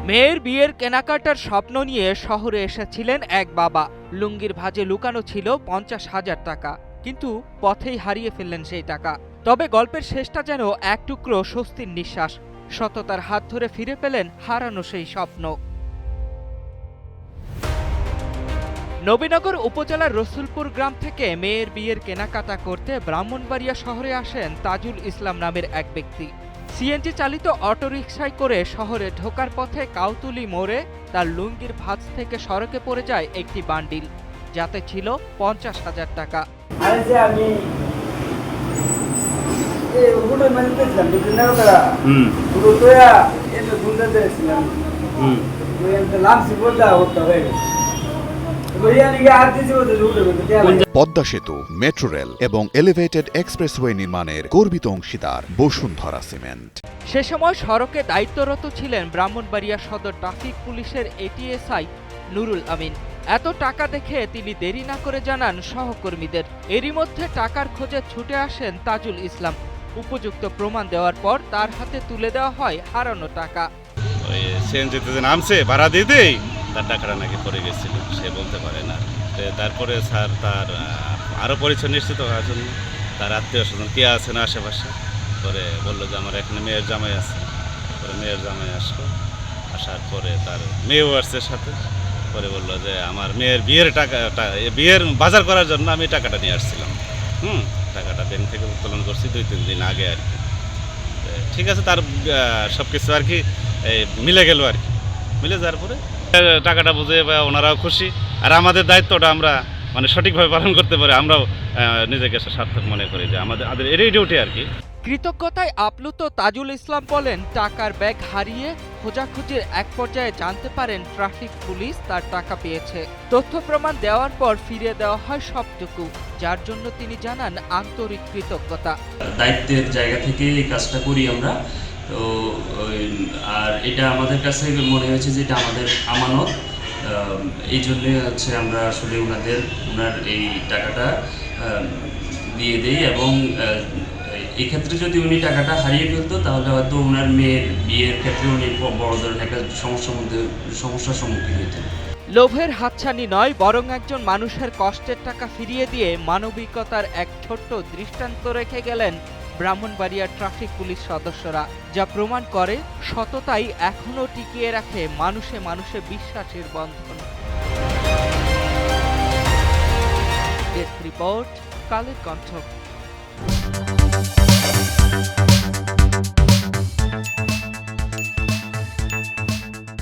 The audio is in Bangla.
মেয়ের বিয়ের কেনাকাটার স্বপ্ন নিয়ে শহরে এসেছিলেন এক বাবা। লুঙ্গির ভাঁজে লুকানো ছিল 50,000 টাকা, কিন্তু পথেই হারিয়ে ফেললেন সেই টাকা। তবে গল্পের শেষটা যেন এক টুকরো স্বস্তির নিঃশ্বাস। সততার হাত ধরে ফিরে পেলেন হারানো সেই স্বপ্ন। নবীনগর উপজেলার রসুলপুর গ্রাম থেকে মেয়ের বিয়ের কেনাকাটা করতে ব্রাহ্মণবাড়িয়া শহরে আসেন তাজুল ইসলাম নামের এক ব্যক্তি। সিএনজি চালিত অটোরিকশায় করে শহরে ঢোকার পথে কাউতুলি মোড়ে তার লুঙ্গির ভাঁজ থেকে সড়কে পড়ে যায় একটি বান্ডিল, যাতে ছিল 50,000 টাকা। পদ্মা সেতু, মেট্রো রেল এবং এলিভেটেড এক্সপ্রেসওয়ে নির্মাণের গর্বিত অংশীদার বসুন্ধরা সিমেন্ট। সে সময় সড়কে দায়িত্বরত ছিলেন ব্রাহ্মণবাড়িয়া সদর ট্রাফিক পুলিশের এটিএসআই নুরুল আমিন। এত টাকা দেখে তিনি দেরি না করে জানান সহকর্মীদের। এরই মধ্যে টাকার খোঁজে ছুটে আসেন তাজুল ইসলাম। উপযুক্ত প্রমাণ দেওয়ার পর তার হাতে তুলে দেওয়া হয় হারানো টাকা। ওই সিএনজিতে যে নামছে ভাড়া দিতেই তার টাকাটা নাকি পড়ে গেছিল, সে বলতে পারে না। তারপরে স্যার তার আরও পরিচয় নিশ্চিত হওয়ার জন্য তার আত্মীয় স্বজন কে আছে না আশেপাশে করে বললো যে আমার এখানে মেয়ের জামাই আছে। পরে মেয়ের জামাই আসলো, আসার পরে তার মেয়েও আসছে সাথে। পরে বললো যে আমার মেয়ের বিয়ের বাজার করার জন্য আমি টাকাটা নিয়ে আসছিলাম। টাকাটা ব্যাংক থেকে উত্তোলন করছি 2-3 দিন আগে আর কি। ঠিক আছে, তার সব কিছু আর কি মিলে গেল আর কি। মিলে যাওয়ার পরে টাকাটা বুঝে ওনারাও খুশি, আর আমাদের দায়িত্বটা আমরা মানে সঠিকভাবে পালন করতে পারি, আমরাও নিজেকে সার্থক মনে করি যে আমাদের এরই ডিউটি আর কি। কৃতজ্ঞতায় আপ্লুত তাজুল ইসলাম বলেন, টাকার ব্যাগ হারিয়ে খোঁজাখুঁজির এক পর্যায়ে জানতে পারেন ট্রাফিক পুলিশ তার টাকা পেয়েছে। তথ্য প্রমাণ দেওয়ার পর ফিরিয়ে দেওয়া হয় সবটুকু, যার জন্য তিনি জানান আন্তরিক কৃতজ্ঞতা। দায়িত্বের জায়গা থেকে এই কাজটা করি আমরা, তো আর এটা আমাদের কাছে মনে হয়েছে যে এটা আমাদের আমানত। এই জন্যে হচ্ছে আমরা আসলে ওনার এই টাকাটা দিয়ে দেই, এবং এক্ষেত্রে যদি উনি টাকাটা হারিয়ে ফেলতো তাহলে হয়তো ওনার মেয়ের বিয়ের ক্ষেত্রে উনি বড় ধরনের একটা সমস্যার সম্মুখীন হতেন। লোভের হাতছানি নয়, বরং একজন মানুষের কষ্টের টাকা ফিরিয়ে দিয়ে মানবিকতার এক ছোট্ট দৃষ্টান্ত রেখে গেলেন ব্রাহ্মণবাড়িয়া ট্রাফিক পুলিশ সদস্যরা, যা প্রমাণ করে সততাই এখনও টিকিয়ে রাখে মানুষে মানুষে বিশ্বাসের বন্ধন। Desk report, Kaler Kantho.